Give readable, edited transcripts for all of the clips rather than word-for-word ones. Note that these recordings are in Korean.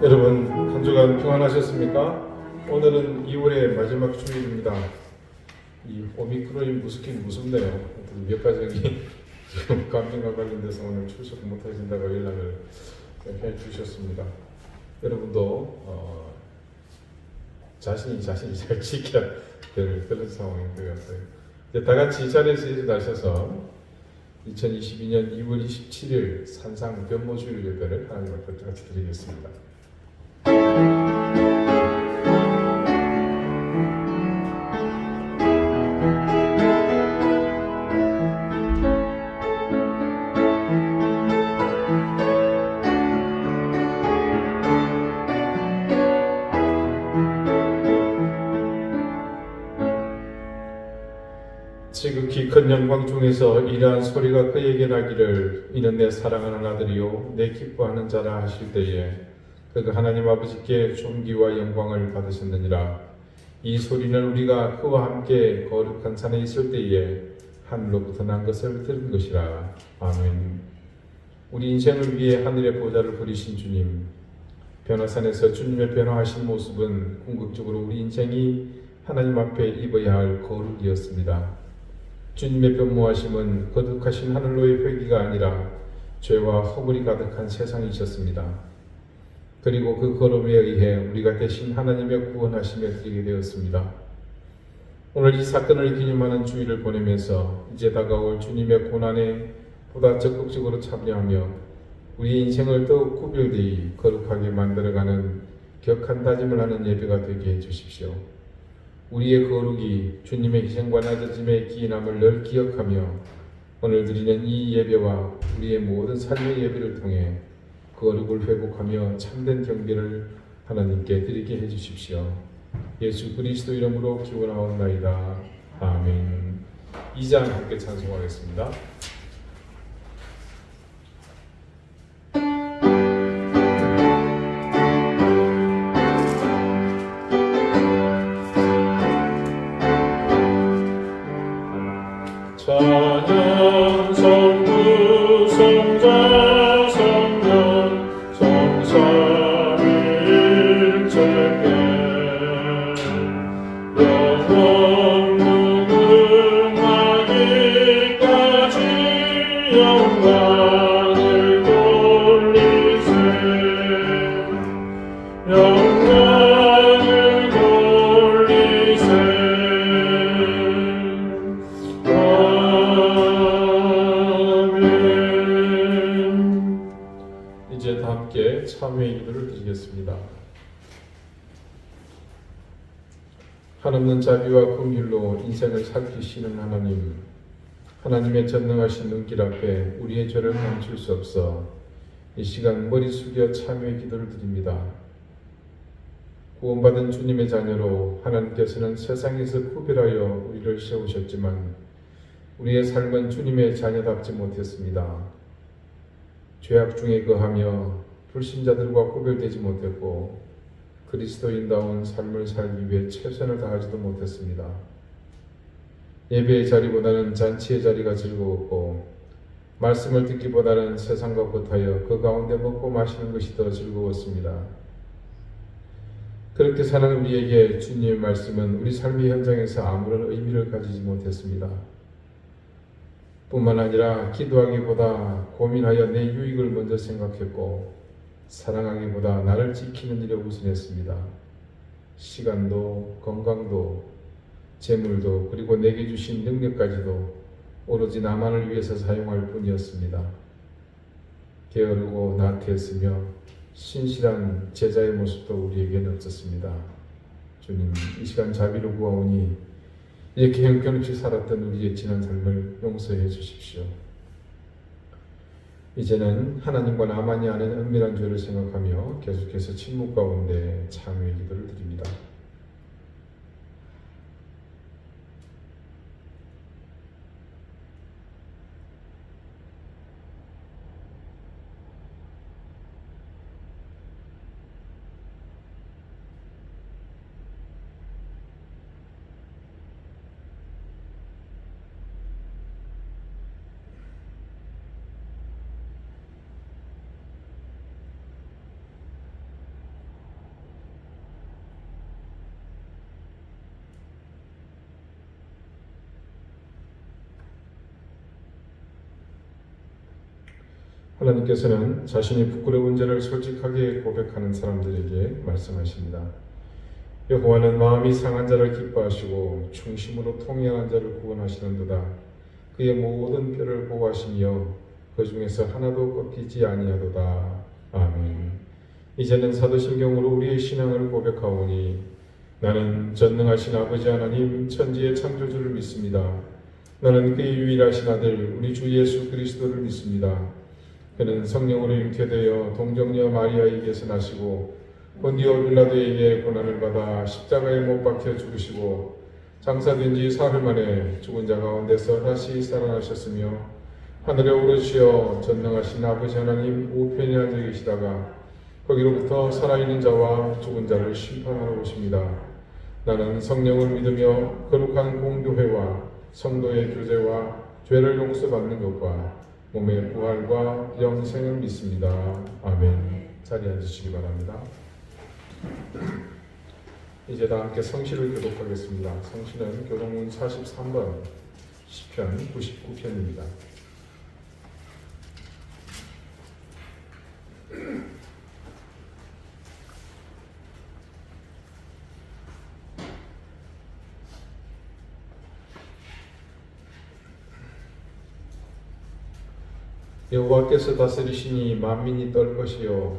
여러분, 한 주간 평안하셨습니까? 오늘은 2월의 마지막 주일입니다. 이 오미크론이 무섭긴 무섭네요. 몇 가족이 지금 감염과 관련돼서 오늘 출석 못하신다고 연락을 해 주셨습니다. 여러분도 자신이 잘 지켜야 될 그런 상황인 것 같아요. 이제 다 같이 이 자리에서 일어나셔서 2022년 2월 27일 산상 변모주일 예배를 하나님 앞에 같이 드리겠습니다. 지극히 큰 영광 중에서 이러한 소리가 그에게 나기를 이는 내 사랑하는 아들이요 내 기뻐하는 자라 하실 때에 그가 하나님 아버지께 존귀와 영광을 받으셨느니라. 이 소리는 우리가 그와 함께 거룩한 산에 있을 때에 하늘로부터 난 것을 들은 것이라. 아멘. 우리 인생을 위해 하늘의 보좌를 부리신 주님, 변화산에서 주님의 변화하신 모습은 궁극적으로 우리 인생이 하나님 앞에 입어야 할 거룩이었습니다. 주님의 변모하심은 거룩하신 하늘로의 회귀가 아니라 죄와 허물이 가득한 세상이셨습니다. 그리고 그 걸음에 의해 우리가 대신 하나님의 구원하심에 드리게 되었습니다. 오늘 이 사건을 기념하는 주일을 보내면서 이제 다가올 주님의 고난에 보다 적극적으로 참여하며 우리 인생을 더욱 구별되이 거룩하게 만들어가는 격한 다짐을 하는 예배가 되게 해주십시오. 우리의 거룩이 주님의 희생과 낮아짐의 기인함을 늘 기억하며 오늘 드리는 이 예배와 우리의 모든 삶의 예배를 통해 거룩을 회복하며 참된 경배를 하나님께 드리게 해주십시오. 예수 그리스도 이름으로 기원하옵나이다. 아멘. 2장 함께 찬송하겠습니다. 찬양 성부 성자 성령 성삼일체께 영원 무궁하기까지 영광을 돌리세 영광을 돌리세. 이제 다 함께 참회의 기도를 드리겠습니다. 한없는 자비와 긍휼로 인생을 살피시는 하나님, 하나님의 전능하신 눈길 앞에 우리의 죄를 감출 수 없어 이 시간 머리 숙여 참회의 기도를 드립니다. 구원받은 주님의 자녀로 하나님께서는 세상에서 구별하여 우리를 세우셨지만 우리의 삶은 주님의 자녀답지 못했습니다. 죄악 중에 거하며 불신자들과 구별되지 못했고 그리스도인다운 삶을 살기 위해 최선을 다하지도 못했습니다. 예배의 자리보다는 잔치의 자리가 즐거웠고 말씀을 듣기보다는 세상과 겉하여 그 가운데 먹고 마시는 것이 더 즐거웠습니다. 그렇게 사는 우리에게 주님의 말씀은 우리 삶의 현장에서 아무런 의미를 가지지 못했습니다. 뿐만 아니라 기도하기보다 고민하여 내 유익을 먼저 생각했고 사랑하기보다 나를 지키는 일에 우선했습니다. 시간도 건강도 재물도 그리고 내게 주신 능력까지도 오로지 나만을 위해서 사용할 뿐이었습니다. 게으르고 나태했으며 신실한 제자의 모습도 우리에게는 없었습니다. 주님, 이 시간 자비를 구하오니 이렇게 형편없이 살았던 우리의 지난 삶을 용서해 주십시오. 이제는 하나님과 나만이 아는 은밀한 죄를 생각하며 계속해서 침묵 가운데 참회의 기도를 드립니다. 하나님께서는 자신이 부끄러운 죄를 솔직하게 고백하는 사람들에게 말씀하십니다. 여호와는 마음이 상한 자를 기뻐하시고 충심으로 통행한 자를 구원하시는도다. 그의 모든 뼈를 보호하시며 그 중에서 하나도 꺾이지 아니하도다. 아멘. 이제는 사도신경으로 우리의 신앙을 고백하오니 나는 전능하신 아버지 하나님 천지의 창조주를 믿습니다. 나는 그의 유일하신 아들 우리 주 예수 그리스도를 믿습니다. 그는 성령으로 잉태되어 동정녀 마리아에게서 나시고 본디오 빌라도에게 고난을 받아 십자가에 못 박혀 죽으시고 장사된 지 사흘 만에 죽은 자 가운데서 다시 살아나셨으며 하늘에 오르시어 전능하신 아버지 하나님 우편에 앉아 계시다가 거기로부터 살아있는 자와 죽은 자를 심판하러 오십니다. 나는 성령을 믿으며 거룩한 공교회와 성도의 교제와 죄를 용서받는 것과 몸의 부활과 영생을 믿습니다. 아멘. 자리에 앉으시기 바랍니다. 이제 다 함께 성시를 교독하겠습니다. 성시는 교동문 43번, 시편 99편입니다. 여호와께서 다스리시니 만민이 떨 것이요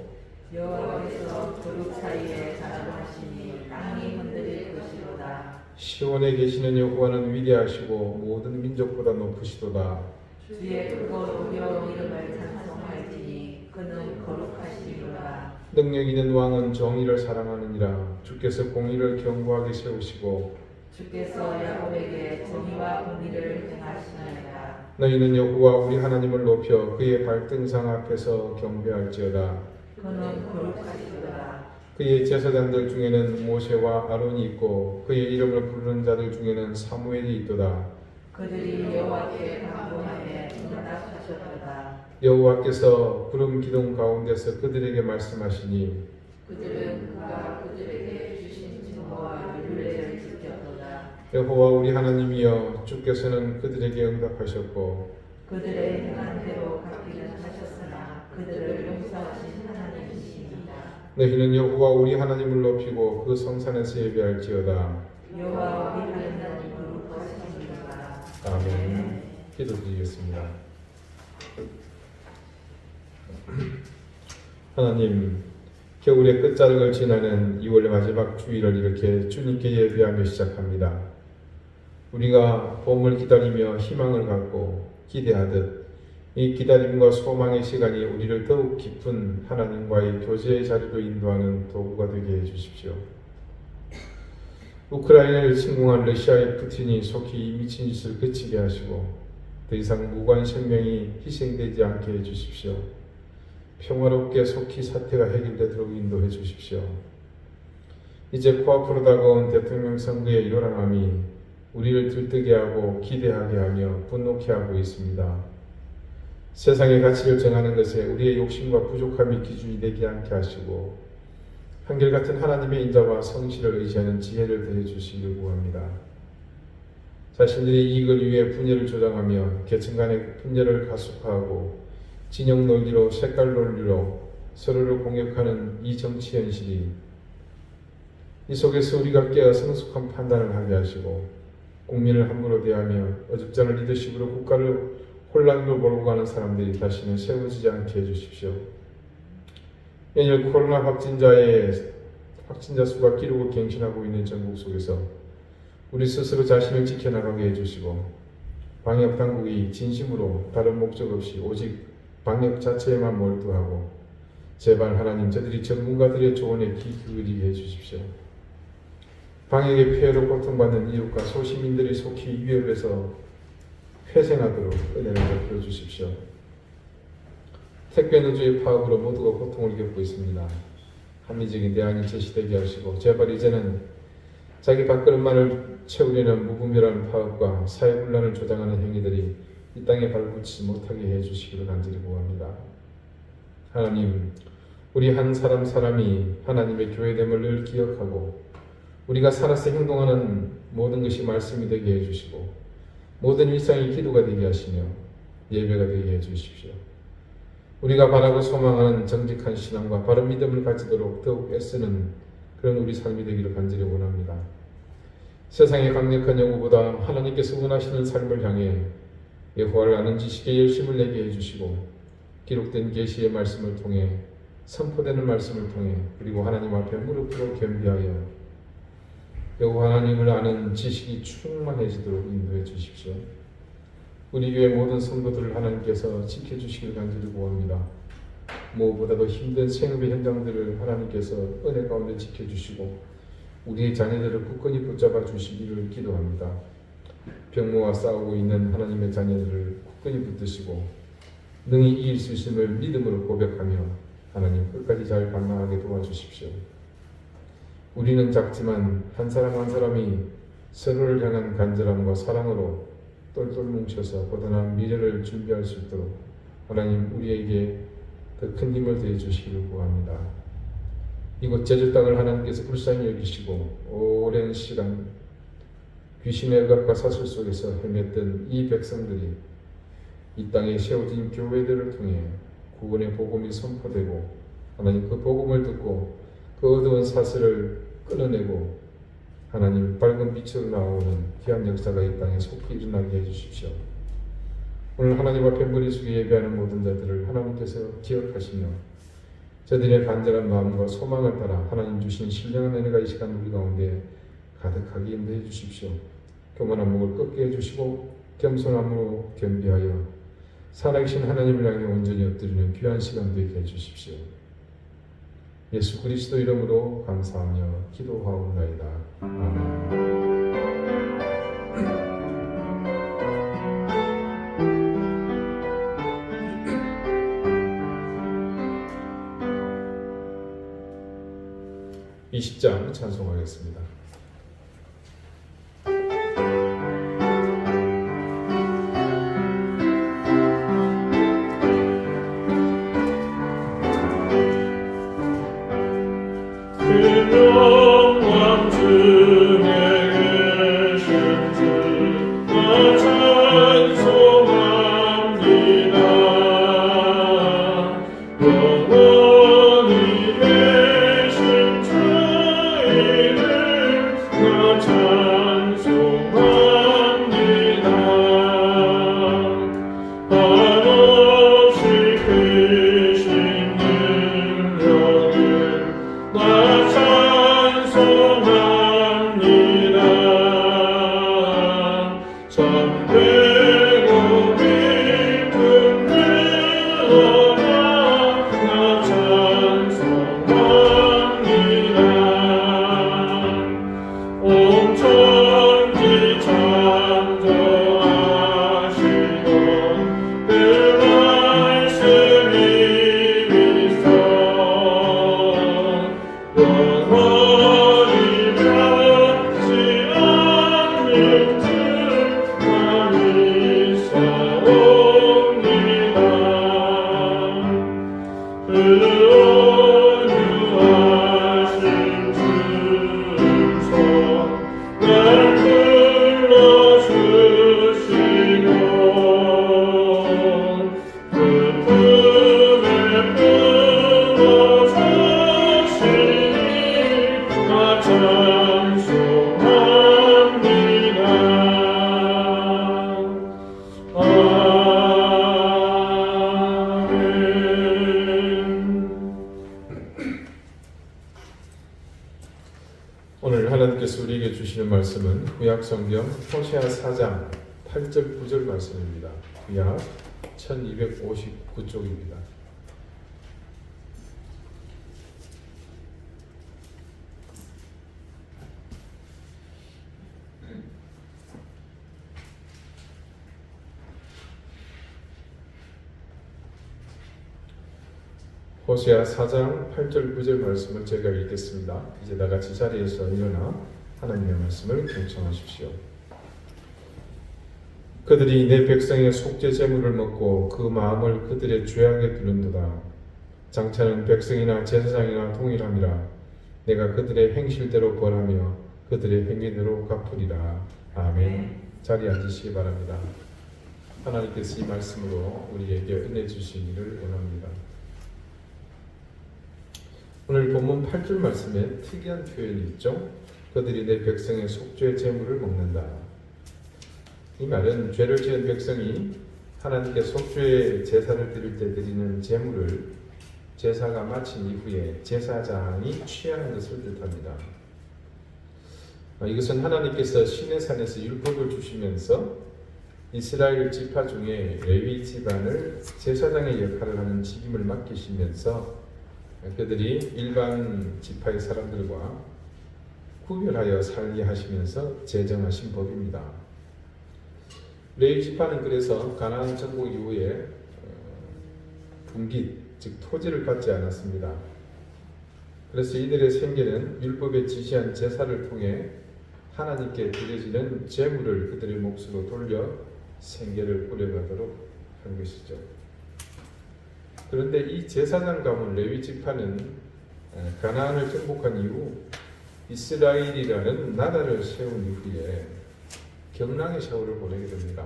여호와께서 그룹 사이에 자정하시니 땅이 흔들릴 것이로다. 시온에 계시는 여호와는 위대하시고 모든 민족보다 높으시도다. 주의 크고 의로운 이름을 찬송할지니 그는 거룩하시리로다. 능력 있는 왕은 정의를 사랑하느니라. 주께서 공의를 견고하게 세우시고 주께서 야곱에게 정의와 공의를 행하시나이다. 너희는 여호와 우리 하나님을 높여 그의 발등상 앞에서 경배할지어다. 그는 거룩하시도다. 그의 제사장들 중에는 모세와 아론이 있고 그의 이름을 부르는 자들 중에는 사무엘이 있도다. 그들이 여호와께 간구하에 응답하셨도다. 여호와께서 구름 기둥 가운데서 그들에게 말씀하시니 그들은 그가 그들에게 주신 증거와 율례를 지켰도다. 여호와 우리 하나님이여 주께서는 그들에게 응답하셨고 그들의 행한 대로 갚기는 하셨으나 그들을 용서하신 하나님이십니다. 너희는 여호와 우리 하나님을 높이고 그 성산에서 예배할지어다. 여호와 우리 하나님 거룩하시니라. 아멘. 기도드리겠습니다. 하나님, 겨울의 끝자락을 지나는 2월 마지막 주일을 이렇게 주님께 예배하며 시작합니다. 우리가 봄을 기다리며 희망을 갖고 기대하듯 이 기다림과 소망의 시간이 우리를 더욱 깊은 하나님과의 교제의 자리로 인도하는 도구가 되게 해주십시오. 우크라이나를 침공한 러시아의 푸틴이 속히 이 미친 짓을 그치게 하시고 더 이상 무관 생명이 희생되지 않게 해주십시오. 평화롭게 속히 사태가 해결되도록 인도해 주십시오. 이제 코앞으로 다가온 대통령 선거의 요란함이 우리를 들뜨게 하고 기대하게 하며 분노케 하고 있습니다. 세상의 가치를 정하는 것에 우리의 욕심과 부족함이 기준이 되지 않게 하시고 한결같은 하나님의 인자와 성실을 의지하는 지혜를 더해 주시기를 구합니다. 자신들의 이익을 위해 분열을 조장하며 계층 간의 분열을 가속화하고 진영 논리로 색깔 논리로 서로를 공격하는 이 정치 현실이 이 속에서 우리가 깨어 성숙한 판단을 하게 하시고 국민을 함부로 대하며 어줍지 않은 리더십으로 국가를 혼란으로 몰고 가는 사람들이 다시는 세워지지 않게 해주십시오. 연일 코로나 확진자 수가 기록을 갱신하고 있는 전국 속에서 우리 스스로 자신을 지켜나가게 해주시고 방역당국이 진심으로 다른 목적 없이 오직 방역 자체에만 몰두하고 제발 하나님 저들이 전문가들의 조언에 귀 기울이게 해주십시오. 방역의 폐해로 고통받는 이웃과 소시민들이 속히 위협에서 회생하도록 은혜를 베풀어 주십시오. 택배노조의 파업으로 모두가 고통을 겪고 있습니다. 합리적인 대안이 제시되게 하시고 제발 이제는 자기 밥그릇만을 채우려는 무분별한 파업과 사회분란을 조장하는 행위들이 이 땅에 발붙이지 못하게 해주시기를 간절히 구합니다. 하나님, 우리 한 사람 사람이 하나님의 교회됨을 늘 기억하고 우리가 살아서 행동하는 모든 것이 말씀이 되게 해주시고 모든 일상이 기도가 되게 하시며 예배가 되게 해주십시오. 우리가 바라고 소망하는 정직한 신앙과 바른 믿음을 가지도록 더욱 애쓰는 그런 우리 삶이 되기를 간절히 원합니다. 세상의 강력한 요구보다 하나님께서 원하시는 삶을 향해 여호와를 아는 지식에 열심을 내게 해주시고 기록된 계시의 말씀을 통해 선포되는 말씀을 통해 그리고 하나님 앞에 무릎으로 겸비하여 여호와 하나님을 아는 지식이 충만해지도록 인도해 주십시오. 우리 교회 모든 성도들을 하나님께서 지켜주시길 간절히 구합니다. 무엇보다도 힘든 생업의 현장들을 하나님께서 은혜 가운데 지켜주시고 우리의 자녀들을 굳건히 붙잡아 주시기를 기도합니다. 병모와 싸우고 있는 하나님의 자녀들을 굳건히 붙드시고 능히 이길 수 있음을 믿음으로 고백하며 하나님 끝까지 잘 감당하게 도와주십시오. 우리는 작지만 한 사람 한 사람이 서로를 향한 간절함과 사랑으로 똘똘 뭉쳐서 보다난 미래를 준비할 수 있도록 하나님 우리에게 더 큰 힘을 더해 주시기를 구합니다. 이곳 제주 땅을 하나님께서 불쌍히 여기시고 오랜 시간 귀신의 억압과 사슬 속에서 헤맸던 이 백성들이 이 땅에 세워진 교회들을 통해 구원의 복음이 선포되고 하나님 그 복음을 듣고 그 어두운 사슬을 끊어내고 하나님 밝은 빛으로 나오는 귀한 역사가 이 땅에 속히 일어나게 해주십시오. 오늘 하나님 앞에 머리 숙여 예배하는 모든 자들을 하나님께서 기억하시며 저들의 간절한 마음과 소망을 따라 하나님 주신 신령한 은혜가 이 시간 우리 가운데 가득하게 인도해 주십시오. 교만한 목을 꺾게 해주시고 겸손함으로 겸비하여 살아계신 하나님을 향해 온전히 엎드리는 귀한 시간 되게 해주십시오. 예수 그리스도 이름으로 감사하며 기도하옵나이다. 아멘. 이 10장 찬송하겠습니다. 영광 중에 계신 주 나 찬송합니다. 영원히 계신 주 이름 나 찬송합니다. 한없이 크신 능력을 나 찬송합니다. 참되고 깊은 은혜와 나 찬송합니다. 온 천지 창조하시던 그 말씀이 믿어 영원히 변치 않는 주 나를 사옵니다. 은유하신 주소 날 불러주시고 그 품에 품어주시니 나 찬송합니다. 아멘. 오늘 하나님께서 우리에게 주시는 말씀은 구약 성경 호세아 4장 8절 9절 말씀입니다. 구약 1259쪽입니다. 호세아 4장 8절 9절 말씀을 제가 읽겠습니다. 이제 다 같이 자리에서 일어나 하나님의 말씀을 경청하십시오. 그들이 내 백성의 속죄 제물을 먹고 그 마음을 그들의 죄악에 두는도다. 장차는 백성이나 제사장이나 동일함이라. 내가 그들의 행실대로 벌하며 그들의 행위대로 갚으리라. 아멘. 자리에 앉으시기 바랍니다. 하나님께서 이 말씀으로 우리에게 은혜 주시기를 원합니다. 오늘 본문 8절 말씀에 특이한 표현이 있죠. 그들이 내 백성의 속죄 제물을 먹는다. 이 말은 죄를 지은 백성이 하나님께 속죄 제사를 드릴 때 드리는 제물을 제사가 마친 이후에 제사장이 취하는 것을 뜻합니다. 이것은 하나님께서 시내산에서 율법을 주시면서 이스라엘 지파 중에 레위 집안을 제사장의 역할을 하는 직임을 맡기시면서 그들이 일반 지파의 사람들과 구별하여 살게 하시면서 제정하신 법입니다. 레위 지파는 그래서 가나안 정복 이후에 분깃, 즉 토지를 받지 않았습니다. 그래서 이들의 생계는 율법에 지시한 제사를 통해 하나님께 드려지는 제물을 그들의 몫으로 돌려 생계를 꾸려가도록 한 것이죠. 그런데 이 제사장 가문 레위 지파는 가나안을 정복한 이후 이스라엘이라는 나라를 세운 이후에 경랑의 세월을 보내게 됩니다.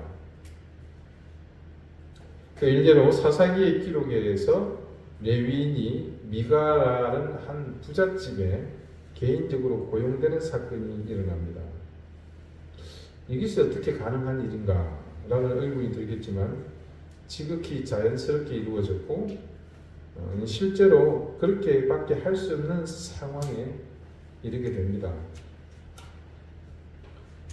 그 일례로 사사기의 기록에 의해서 레위인이 미가라는 한 부잣집에 개인적으로 고용되는 사건이 일어납니다. 이것이 어떻게 가능한 일인가? 라는 의문이 들겠지만 지극히 자연스럽게 이루어졌고 실제로 그렇게밖에 할 수 없는 상황에 이르게 됩니다.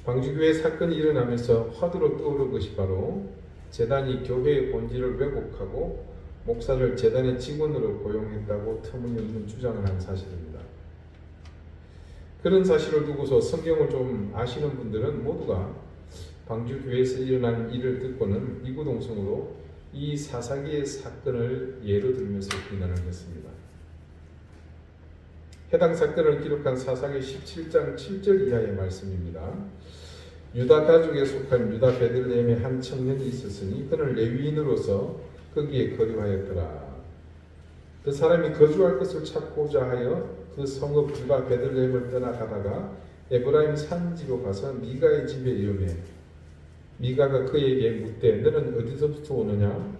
광주교회 사건이 일어나면서 화두로 떠오른 것이 바로 제단이 교회의 본질을 왜곡하고 목사를 제단의 직원으로 고용했다고 터무니없는 주장을 한 사실입니다. 그런 사실을 두고서 성경을 좀 아시는 분들은 모두가 광주교회에서 일어난 일을 듣고는 이구동성으로 이 사사기의 사건을 예로 들면서 비난을 했습니다. 해당 사건을 기록한 사사기 17장 7절 이하의 말씀입니다. 유다 가족에 속한 유다 베들레헴에 한 청년이 있었으니 그는 레위인으로서 거기에 거류하였더라. 그 사람이 거주할 것을 찾고자 하여 그 성읍 유다 베들레헴을 떠나가다가 에브라임 산지로 가서 미가의 집에 이르매 미가가 그에게 묻되 너는 어디서부터 오느냐?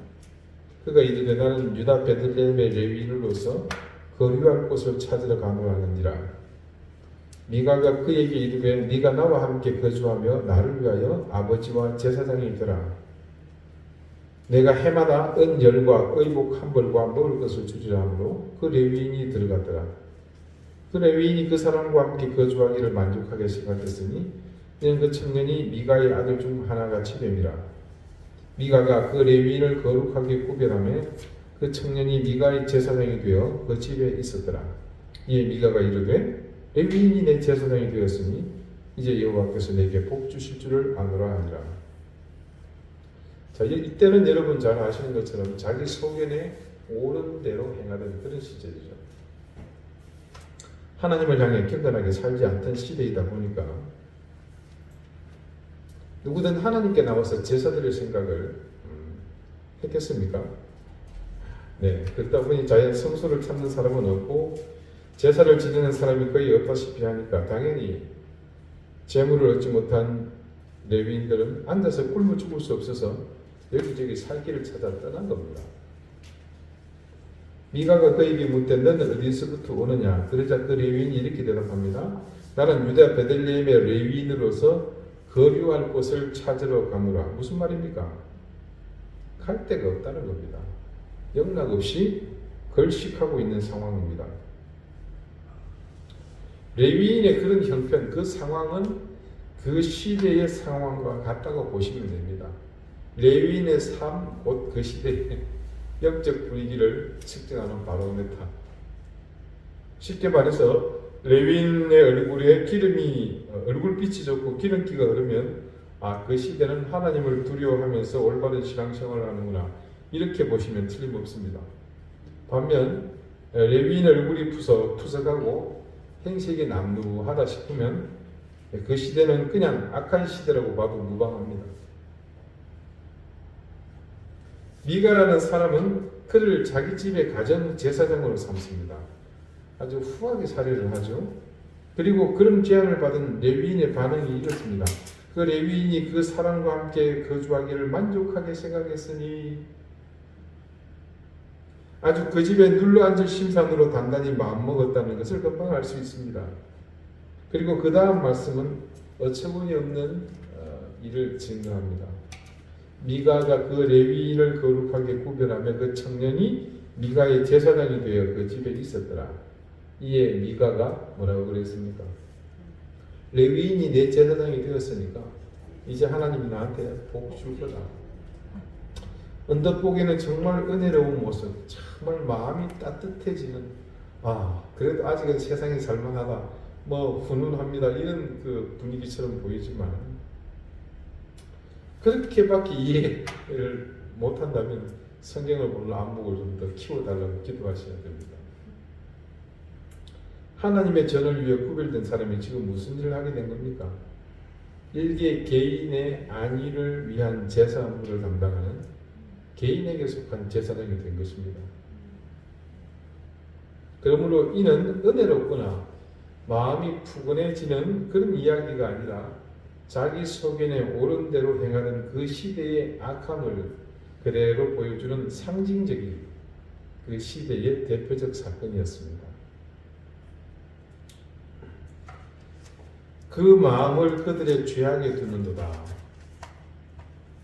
그가 이르되 나는 유다 베들레헴의 레위인으로서 거류할 곳을 찾으러 가노라 하느니라. 미가가 그에게 이르되 네가 나와 함께 거주하며 나를 위하여 아버지와 제사장이 되라. 내가 해마다 은 열과 의복 한 벌과 먹을 것을 주리라 하므로 그 레위인이 들어갔더라. 그 레위인이 그 사람과 함께 거주하기를 만족하게 생각했으니 이는 그 청년이 미가의 아들 중 하나같이 됨이라. 미가가 그 레위인을 거룩하게 구별하며 그 청년이 미가의 제사장이 되어 그 집에 있었더라. 이에 미가가 이르되 레위인이 내 제사장이 되었으니 이제 여호와께서 내게 복 주실 줄을 아노라 하니라. 자, 이때는 여러분 잘 아시는 것처럼 자기 소견에 옳은 대로 행하던 그런 시절이죠. 하나님을 향해 경건하게 살지 않던 시대이다 보니까 누구든 하나님께 나와서 제사 드릴 생각을 했겠습니까? 네, 그러다 보니 자연 성소를 찾는 사람은 없고 제사를 지내는 사람이 거의 없다시피 하니까 당연히 재물을 얻지 못한 레위인들은 앉아서 굶어 죽을 수 없어서 여기저기 살 길을 찾아 떠난 겁니다. 미가가 그에게 묻되 너는 어디서부터 오느냐? 그러자 그 레위인이 이렇게 대답합니다. 나는 유다 베들레헴의 레위인으로서 거류할 곳을 찾으러 가노라. 무슨 말입니까? 갈 데가 없다는 겁니다. 영락 없이 걸식하고 있는 상황입니다. 레위인의 그런 형편, 그 상황은 그 시대의 상황과 같다고 보시면 됩니다. 레위인의 삶, 곧 그 시대의 영적 분위기를 측정하는 바로메타. 쉽게 말해서 레위인의 얼굴에 얼굴빛이 좋고 기름기가 흐르면 그 시대는 하나님을 두려워하면서 올바른 신앙생활을 하는구나, 이렇게 보시면 틀림없습니다. 반면 레위인 얼굴이 푸석하고 행색이 남루하다 싶으면 그 시대는 그냥 악한 시대라고 봐도 무방합니다. 미가라는 사람은 그를 자기 집의 가정 제사장으로 삼습니다. 아주 후하게 살해를 하죠. 그리고 그런 제안을 받은 레위인의 반응이 이렇습니다. 그 레위인이 그 사람과 함께 거주하기를 만족하게 생각했으니 아주 그 집에 눌러앉을 심산으로 단단히 마음먹었다는 것을 금방 알 수 있습니다. 그리고 그 다음 말씀은 어처구니 없는 일을 증거합니다. 미가가 그 레위인을 거룩하게 구별하며 그 청년이 미가의 제사장이 되어 그 집에 있었더라. 이에 미가가 뭐라고 그랬습니까? 레위인이 내 제사장이 되었으니까 이제 하나님이 나한테 복 줄 거다. 언뜻 보기에는 정말 은혜로운 모습, 정말 마음이 따뜻해지는, 그래도 아직은 세상이 살만하다, 훈훈합니다, 이런 그 분위기처럼 보이지만 그렇게밖에 이해를 못한다면 성경을 보는 안목을 좀 더 키워달라고 기도하셔야 됩니다. 하나님의 전을 위해 구별된 사람이 지금 무슨 일을 하게 된 겁니까? 일개 개인의 안위를 위한 제사 업무를 담당하는 개인에게 속한 제사장이 된 것입니다. 그러므로 이는 은혜롭거나 마음이 푸근해지는 그런 이야기가 아니라 자기 소견에 옳은 대로 행하던 그 시대의 악함을 그대로 보여주는 상징적인 그 시대의 대표적 사건이었습니다. 그 마음을 그들의 죄악에 두는도다.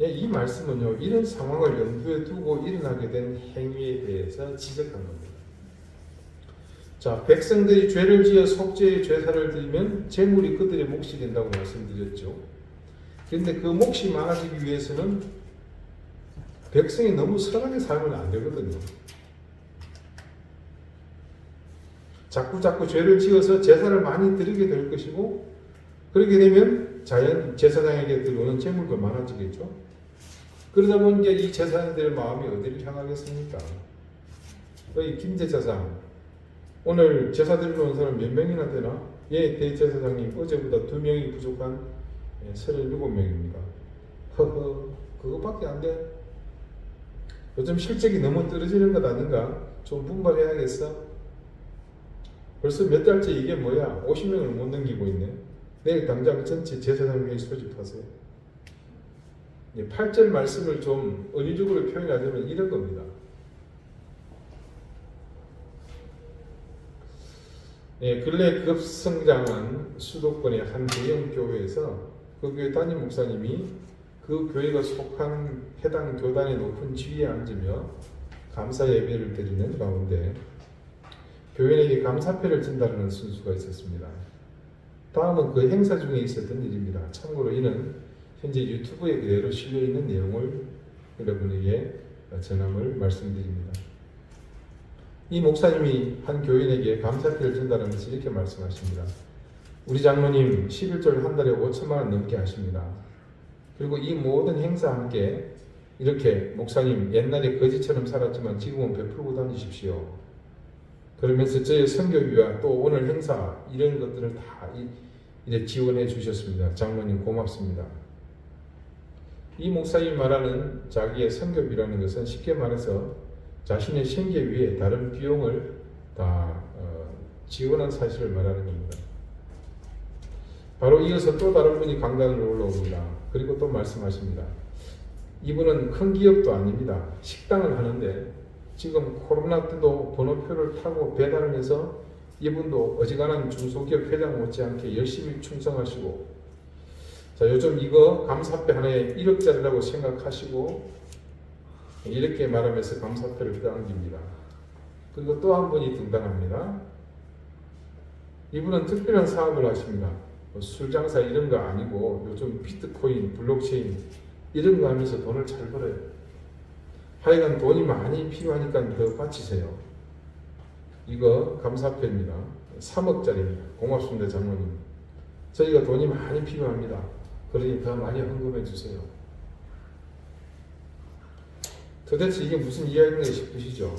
이 말씀은요, 이런 상황을 염두에 두고 일어나게 된 행위에 대해서 지적한 겁니다. 자, 백성들이 죄를 지어 속죄의 제사를 드리면 제물이 그들의 몫이 된다고 말씀드렸죠. 그런데 그 몫이 많아지기 위해서는 백성이 너무 선하게 살면 안 되거든요. 자꾸 죄를 지어서 제사를 많이 드리게 될 것이고, 그렇게 되면 자연 제사장에게 들어오는 제물도 많아지겠죠. 그러다 보니 이 제사장들의 마음이 어디를 향하겠습니까? 김 제사장, 오늘 제사 드리러 온 사람 몇 명이나 되나? 대제사장님 어제보다 2명이 부족한 37명입니다. 그거밖에 안 돼? 요즘 실적이 너무 떨어지는 것 아닌가? 좀 분발해야겠어? 벌써 몇 달째 이게 뭐야? 50명을 못 넘기고 있네. 내일 당장 전체 제사장회의 소집하세요. 8절 말씀을 좀 은유적으로 표현하자면 이런 겁니다. 근래 급성장한 수도권의 한 대형 교회에서 그 교회 담임 목사님이 그 교회가 속한 해당 교단의 높은 지위에 앉으며 감사 예배를 드리는 가운데 교인에게 감사패를 전달하는 순수가 있었습니다. 다음은 그 행사 중에 있었던 일입니다. 참고로 이는 현재 유튜브에 그대로 실려있는 내용을 여러분에게 전함을 말씀드립니다. 이 목사님이 한 교인에게 감사패를 전달하면서 이렇게 말씀하십니다. 우리 장로님 11절 한 달에 5천만 원 넘게 하십니다. 그리고 이 모든 행사와 함께 이렇게 목사님 옛날에 거지처럼 살았지만 지금은 베풀고 다니십시오. 그러면서 저희 선교비와 또 오늘 행사 이런 것들을 다 이제 지원해 주셨습니다. 장로님 고맙습니다. 이 목사님이 말하는 자기의 선교비라는 것은 쉽게 말해서 자신의 생계 위에 다른 비용을 다 지원한 사실을 말하는 겁니다. 바로 이어서 또 다른 분이 강단으로 올라옵니다. 그리고 또 말씀하십니다. 이분은 큰 기업도 아닙니다. 식당을 하는데 지금 코로나 때도 번호표를 타고 배달을 해서 이분도 어지간한 중소기업 회장 못지않게 열심히 충성하시고, 자, 요즘 이거 감사패 하나에 1억짜리라고 생각하시고 이렇게 말하면서 감사패를 떠안깁니다. 그리고 또 한 분이 등장합니다. 이분은 특별한 사업을 하십니다. 술 장사 이런 거 아니고 요즘 비트코인, 블록체인 이런 거 하면서 돈을 잘 벌어요. 하여간 돈이 많이 필요하니까 더 바치세요. 이거 감사패입니다. 3억짜리입니다. 고맙습니다, 장로님. 저희가 돈이 많이 필요합니다. 그러니 더 많이 헌금해 주세요. 도대체 이게 무슨 이야기인가 싶으시죠?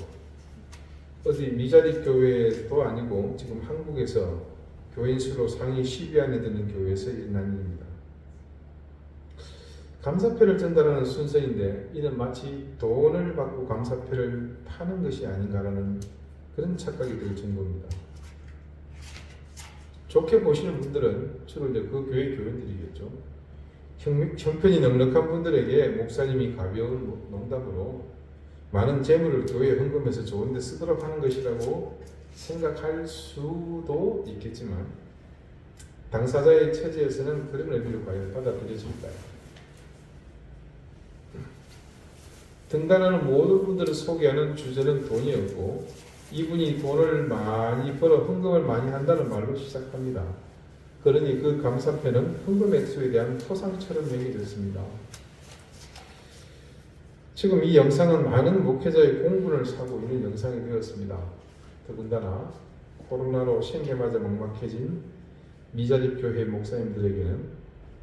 어디 미자립 교회도 아니고 지금 한국에서 교인 수로 상위 10위 안에 드는 교회에서 일어난 일입니다. 감사패를 전달하는 순서인데 이는 마치 돈을 받고 감사패를 파는 것이 아닌가라는 그런 착각이 들 정도입니다. 좋게 보시는 분들은 주로 이제 그 교회 교인들이겠죠. 형편이 넉넉한 분들에게 목사님이 가벼운 농담으로 많은 재물을 교회에 헌금해서 좋은 데 쓰도록 하는 것이라고 생각할 수도 있겠지만 당사자의 처지에서는 그런 의미로 과연 받아들여질까요? 등단하는 모든 분들을 소개하는 주제는 돈이었고 이분이 돈을 많이 벌어 헌금을 많이 한다는 말로 시작합니다. 그러니 그 감사패는 헌금 액수에 대한 토상처럼 매겨졌습니다. 지금 이 영상은 많은 목회자의 공분을 사고 있는 영상이 되었습니다. 더군다나 코로나로 생계마저 막막해진 미자립 교회 목사님들에게는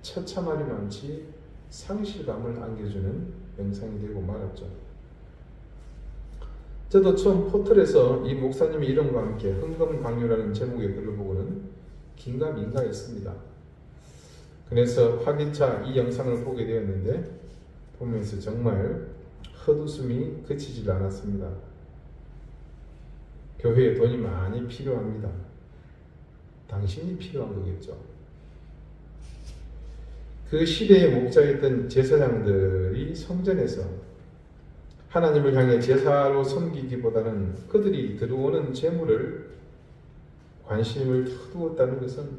처참하리 많지 상실감을 안겨주는 영상이 되고 말았죠. 저도 처음 포털에서 이 목사님의 이름과 함께 헌금 강요라는 제목의 글을 보고는 긴가민가했습니다. 그래서 확인차 이 영상을 보게 되었는데 보면서 정말 헛웃음이 그치질 않았습니다. 교회에 돈이 많이 필요합니다. 당신이 필요한 거겠죠. 그 시대의 목자였던 제사장들이 성전에서 하나님을 향해 제사로 섬기기보다는 그들이 들어오는 재물을 관심을 두었다는 것은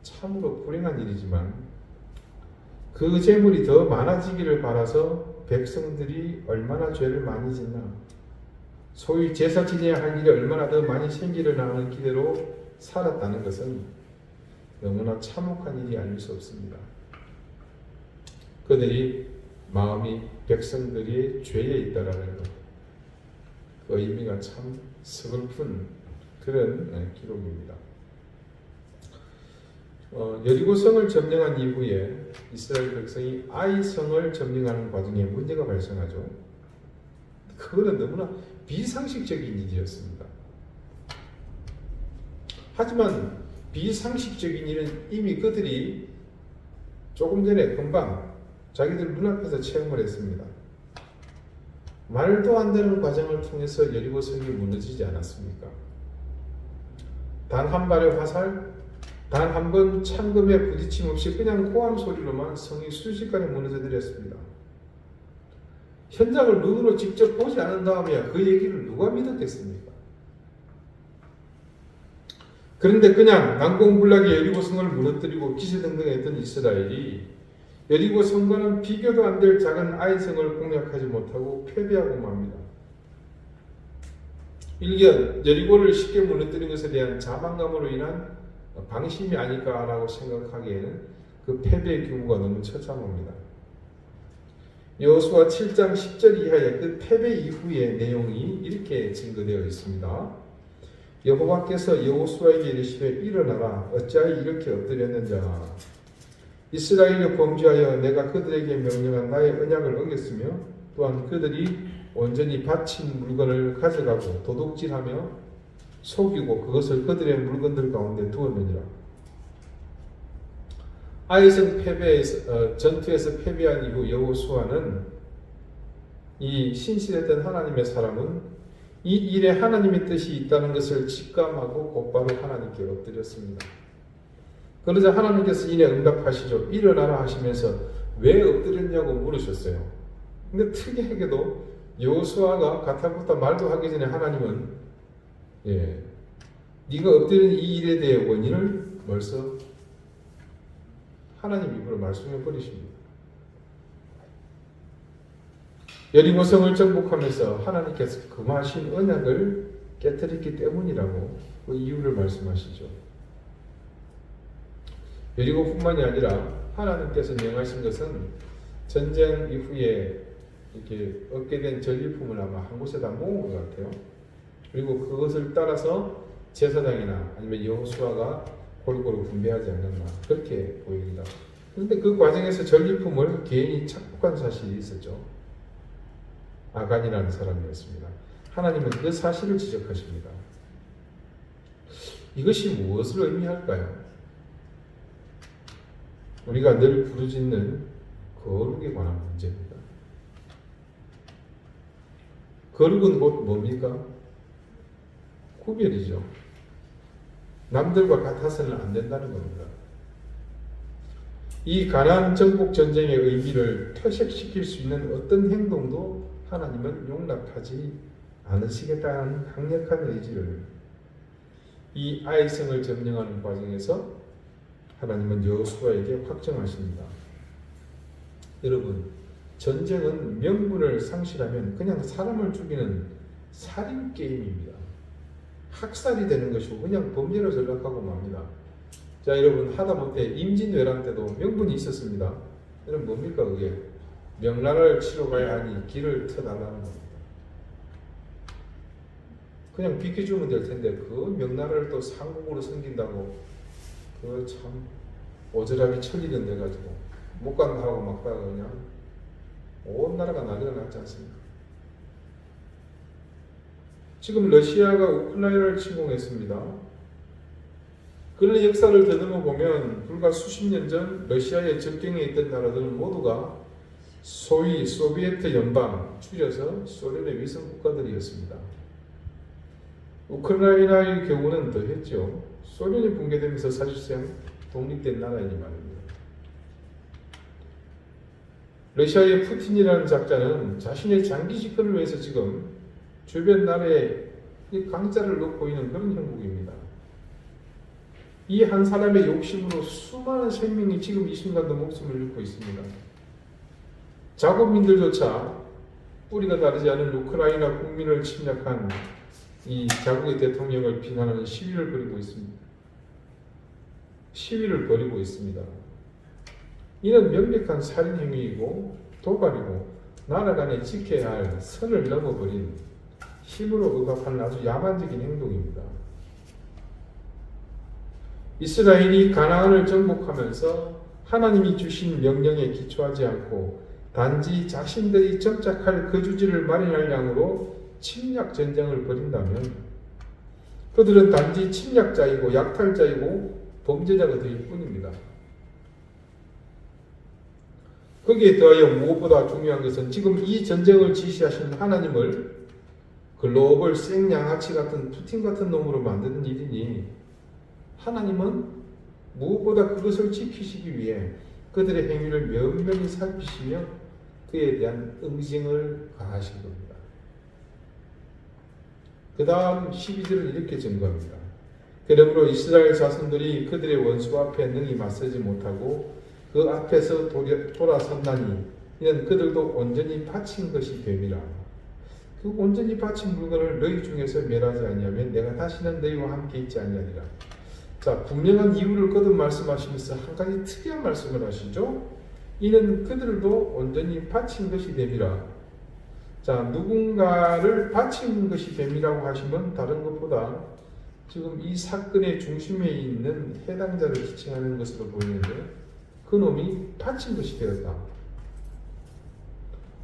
참으로 불행한 일이지만 그 재물이 더 많아지기를 바라서 백성들이 얼마나 죄를 많이 짓나, 소위 제사 지내야 할 일이 얼마나 더 많이 생기려나 하는 기대로 살았다는 것은 너무나 참혹한 일이 아닐 수 없습니다. 그들이 마음이 백성들이 죄에 있다라는 것, 그 의미가 참 서글픈 그런 기록입니다. 여리고성을 점령한 이후에 이스라엘 백성이 아이성을 점령하는 과정에 문제가 발생하죠. 그거는 너무나 비상식적인 일이었습니다. 하지만 비상식적인 일은 이미 그들이 조금 전에 금방 자기들 눈앞에서 체험을 했습니다. 말도 안 되는 과정을 통해서 여리고성이 무너지지 않았습니까? 단 한 발의 화살, 단 한 번 창금에 부딪힘 없이 그냥 고함 소리로만 성이 순식간에 무너져 내렸습니다. 현장을 눈으로 직접 보지 않은 다음에야 그 얘기를 누가 믿었겠습니까? 그런데 그냥 난공불락의 여리고성을 무너뜨리고 기세등등했던 이스라엘이 여리고성과는 비교도 안 될 작은 아이성을 공략하지 못하고 패배하고 맙니다. 일견 여리고를 쉽게 무너뜨린 것에 대한 자만감으로 인한 방심이 아닐까라고 생각하기에는 그 패배의 규모가 너무 처참합니다. 여호수아 7장 10절 이하의 그 패배 이후의 내용이 이렇게 증거되어 있습니다. 여호와께서 여호수아에게 이르시되 일어나라 어찌하여 이렇게 엎드렸는자 이스라엘이 범죄하여 내가 그들에게 명령한 나의 언약을 어겼으며 또한 그들이 온전히 바친 물건을 가져가고 도둑질하며 속이고 그것을 그들의 물건들 가운데 두었느니라. 아이성 전투에서 패배한 이후 여호수아는 이 신실했던 하나님의 사람은 이 일에 하나님의 뜻이 있다는 것을 직감하고 곧바로 하나님께 엎드렸습니다. 그러자 하나님께서 이내 응답하시죠. 일어나라 하시면서 왜 엎드렸냐고 물으셨어요. 근데 특이하게도 여호수아가 가타부타 말도 하기 전에 하나님은 네가 엎드린 이 일에 대해 원인을 벌써 하나님 입으로 말씀해 버리십니다. 여리고성을 정복하면서 하나님께서 금하신 언약을 깨뜨렸기 때문이라고 그 이유를 말씀하시죠. 여리고뿐만이 아니라 하나님께서 명하신 것은 전쟁 이후에 이렇게 얻게 된 전리품을 아마 한 곳에다 모은 것 같아요. 그리고 그것을 따라서 제사장이나 아니면 여호수아가 골고루 분배하지 않았나 그렇게 보입니다. 그런데 그 과정에서 전리품을 개인이 착복한 사실이 있었죠. 아간이라는 사람이었습니다. 하나님은 그 사실을 지적하십니다. 이것이 무엇을 의미할까요? 우리가 늘 부르짖는 거룩에 관한 문제입니다. 거룩은 곧 뭡니까? 구별이죠. 남들과 같아서는 안 된다는 겁니다. 이 가나안 정복 전쟁의 의미를 퇴색시킬 수 있는 어떤 행동도 하나님은 용납하지 않으시겠다는 강력한 의지를 이 아이성을 점령하는 과정에서 하나님은 여호수아에게 확정하십니다. 여러분, 전쟁은 명분을 상실하면 그냥 사람을 죽이는 살인 게임입니다. 학살이 되는 것이고 그냥 범죄로 전락하고 맙니다. 자, 여러분, 하다못해 임진왜란 때도 명분이 있었습니다. 여러분, 뭡니까 그게? 명나라를 치러 가야 하니 길을 터달라는 겁니다. 그냥 비켜주면 될 텐데 그 명나라를 또 상국으로 섬긴다고 그 참 오저라기 천리는 돼가지고 못 간다 하고 막다가 그냥 온 나라가 난리가 났지 않습니까? 지금 러시아가 우크라이나를 침공했습니다. 근래 역사를 더듬어 보면 불과 수십 년 전 러시아의 접경에 있던 나라들은 모두가 소위 소비에트 연방, 줄여서 소련의 위성 국가들이었습니다. 우크라이나의 경우는 더했죠. 소련이 붕괴되면서 사실상 독립된 나라이니 말입니다. 러시아의 푸틴이라는 작자는 자신의 장기 집권을 위해서 지금 주변 나라에 강자를 넣고 있는 그런 형국입니다. 이 한 사람의 욕심으로 수많은 생명이 지금 이 순간도 목숨을 잃고 있습니다. 자국민들조차 뿌리가 다르지 않은 우크라이나 국민을 침략한 이 자국의 대통령을 비난하는 시위를 벌이고 있습니다. 이는 명백한 살인 행위이고 도발이고 나라 간에 지켜야 할 선을 넘어버린 힘으로 억압하는 아주 야만적인 행동입니다. 이스라엘이 가나안을 정복하면서 하나님이 주신 명령에 기초하지 않고 단지 자신들이 정착할 거주지를 마련할 양으로 침략 전쟁을 벌인다면 그들은 단지 침략자이고 약탈자이고 범죄자가 될 뿐입니다. 거기에 더하여 무엇보다 중요한 것은 지금 이 전쟁을 지시하신 하나님을 글로벌 생양아치 같은 푸틴 같은 놈으로 만드는 일이니 하나님은 무엇보다 그것을 지키시기 위해 그들의 행위를 면밀히 살피시며 그에 대한 응징을 가하신 겁니다. 그 다음 12절을 이렇게 증거합니다. 그러므로 이스라엘 자손들이 그들의 원수 앞에 능히 맞서지 못하고 그 앞에서 돌아선다니 이는 그들도 온전히 바친 것이 됨이라. 그 온전히 바친 물건을 너희 중에서 멸하지 아니하면 내가 다시는 너희와 함께 있지 아니하리라. 자, 분명한 이유를 거듭 말씀하시면서 한 가지 특이한 말씀을 하시죠. 이는 그들도 온전히 바친 것이 됨이라. 자, 누군가를 바친 것이 됨이라고 하시면 다른 것보다 지금 이 사건의 중심에 있는 해당자를 지칭하는 것으로 보이는데 그 놈이 바친 것이 되었다.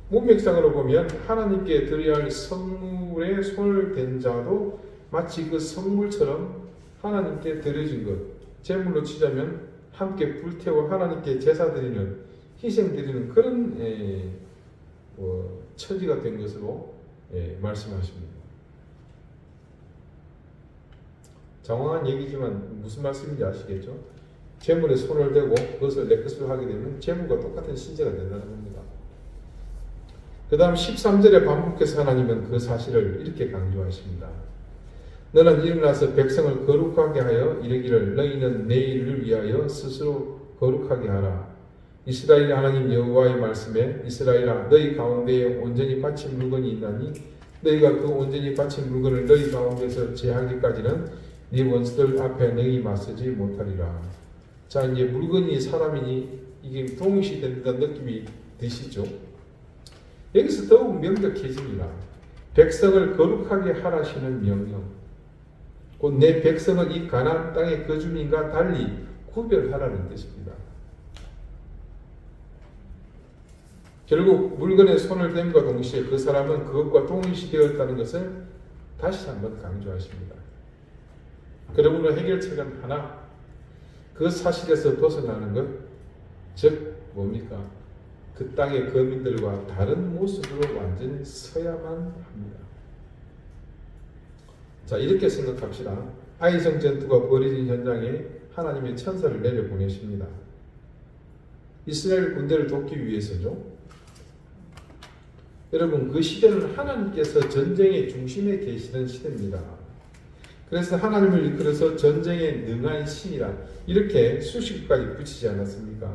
문맥상으로 보면 하나님께 드려야 할 선물에 손을 댄 자도 마치 그 선물처럼 하나님께 드려진 것, 제물로 치자면 함께 불태워 하나님께 제사 드리는, 희생 드리는 그런 처지가 된 것으로 말씀하십니다. 장황한 얘기지만 무슨 말씀인지 아시겠죠? 제물에 손을 대고 그것을 내 것으로 하게 되면 제물과 똑같은 신세가 된다는 겁니다. 그 다음 13절에 반복해서 하나님은 그 사실을 이렇게 강조하십니다. 너는 일어나서 백성을 거룩하게 하여 이르기를 너희는 내일을 위하여 스스로 거룩하게 하라. 이스라엘 하나님 여호와의 말씀에 이스라엘아 너희 가운데에 온전히 바친 물건이 있나니 너희가 그 온전히 바친 물건을 너희 가운데서 제하기까지는 네 원수들 앞에 능히 맞서지 못하리라. 자, 이제 물건이 사람이니 이게 동일시 된다는 느낌이 드시죠? 여기서 더욱 명백해집니다. 백성을 거룩하게 하라시는 명령. 곧 내 백성을 이 가나안 땅의 거주민과 달리 구별하라는 뜻입니다. 결국 물건에 손을 댐과 동시에 그 사람은 그것과 동일시 되었다는 것을 다시 한번 강조하십니다. 그러므로 해결책은 하나, 그 사실에서 벗어나는 것, 즉 뭡니까? 그 땅의 거민들과 다른 모습으로 완전히 서야만 합니다. 자, 이렇게 생각합시다. 아이성 전투가 벌어진 현장에 하나님의 천사를 내려보내십니다. 이스라엘 군대를 돕기 위해서죠. 여러분, 그 시대는 하나님께서 전쟁의 중심에 계시던 시대입니다. 그래서 하나님을 이끌어서 전쟁에 능한 신이라 이렇게 수식까지 붙이지 않았습니까?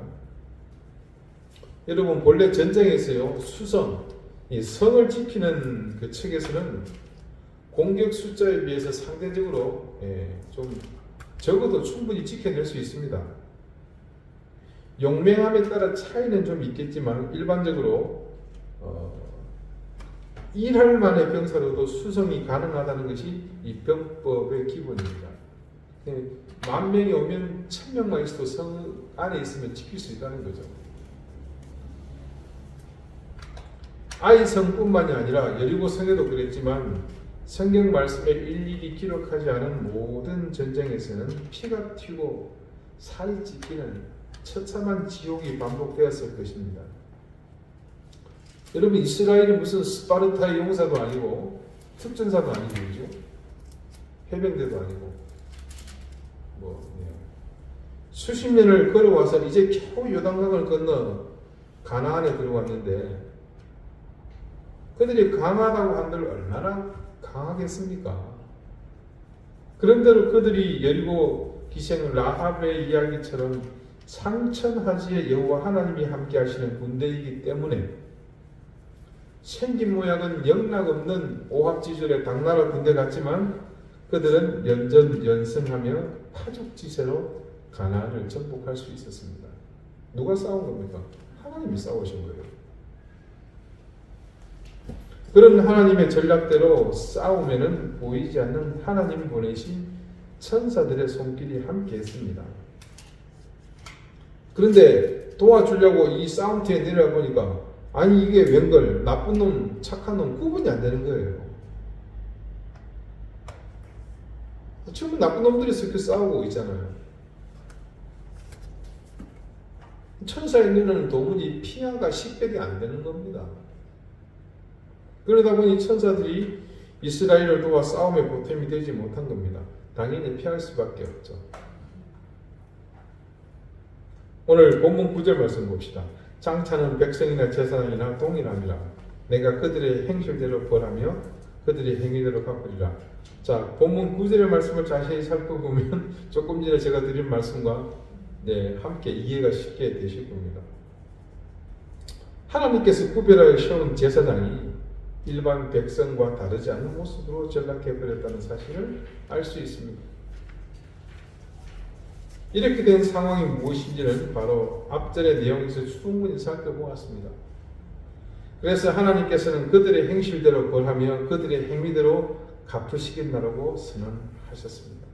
여러분, 본래 전쟁에서요, 수성, 이 성을 지키는 그 측에서는 공격 숫자에 비해서 상대적으로 좀 적어도 충분히 지켜낼 수 있습니다. 용맹함에 따라 차이는 좀 있겠지만 일반적으로 일할 만의 병사로도 수성이 가능하다는 것이 이 병법의 기본입니다. 10,000명이 오면 1,000명만 있어도 성 안에 있으면 지킬 수 있다는 거죠. 아이 성뿐만이 아니라 여리고 성에도 그랬지만 성경 말씀에 일일이 기록하지 않은 모든 전쟁에서는 피가 튀고 살이 찢기는 처참한 지옥이 반복되었을 것입니다. 여러분, 이스라엘이 무슨 스파르타의 용사도 아니고 특전사도 아니고 그죠? 해병대도 아니고 수십 년을 걸어와서 이제 겨우 요단강을 건너 가나안에 들어왔는데 그들이 강하다고 한들 얼마나 강하겠습니까? 그런데도 그들이 여리고 기생 라합의 이야기처럼 상천하지에 여호와 하나님이 함께 하시는 군대이기 때문에 생긴 모양은 영락없는 오합지졸의 당나라 군대 같지만 그들은 연전연승하며 파죽지세로 가나안을 정복할 수 있었습니다. 누가 싸운 겁니까? 하나님이 싸우신 거예요. 그런 하나님의 전략대로 싸움에는 보이지 않는 하나님 보내신 천사들의 손길이 함께했습니다. 그런데 도와주려고 이 싸움터에 내려가 보니까 아니 이게 웬걸 나쁜 놈 착한 놈 구분이 안 되는 거예요. 지금 나쁜 놈들이 이렇게 싸우고 있잖아요. 천사의 눈에는 도무지 피하가 식별이 안 되는 겁니다. 그러다 보니 천사들이 이스라엘을 도와 싸움의 보탬이 되지 못한 겁니다. 당연히 피할 수밖에 없죠. 오늘 본문 9절 말씀 봅시다. 장차는 백성이나 제사장이나 동일하니라. 내가 그들의 행실대로 벌하며 그들의 행위대로 갚으리라. 자, 본문 9절의 말씀을 자세히 살펴보면 조금 전에 제가 드린 말씀과 함께 이해가 쉽게 되실 겁니다. 하나님께서 구별하여 세운 제사장이 일반 백성과 다르지 않은 모습으로 전락해버렸다는 사실을 알 수 있습니다. 이렇게 된 상황이 무엇인지는 바로 앞전의 내용에서 충분히 살펴보았습니다. 그래서 하나님께서는 그들의 행실대로 벌하며 그들의 행위대로 갚으시겠나라고 선언하셨습니다.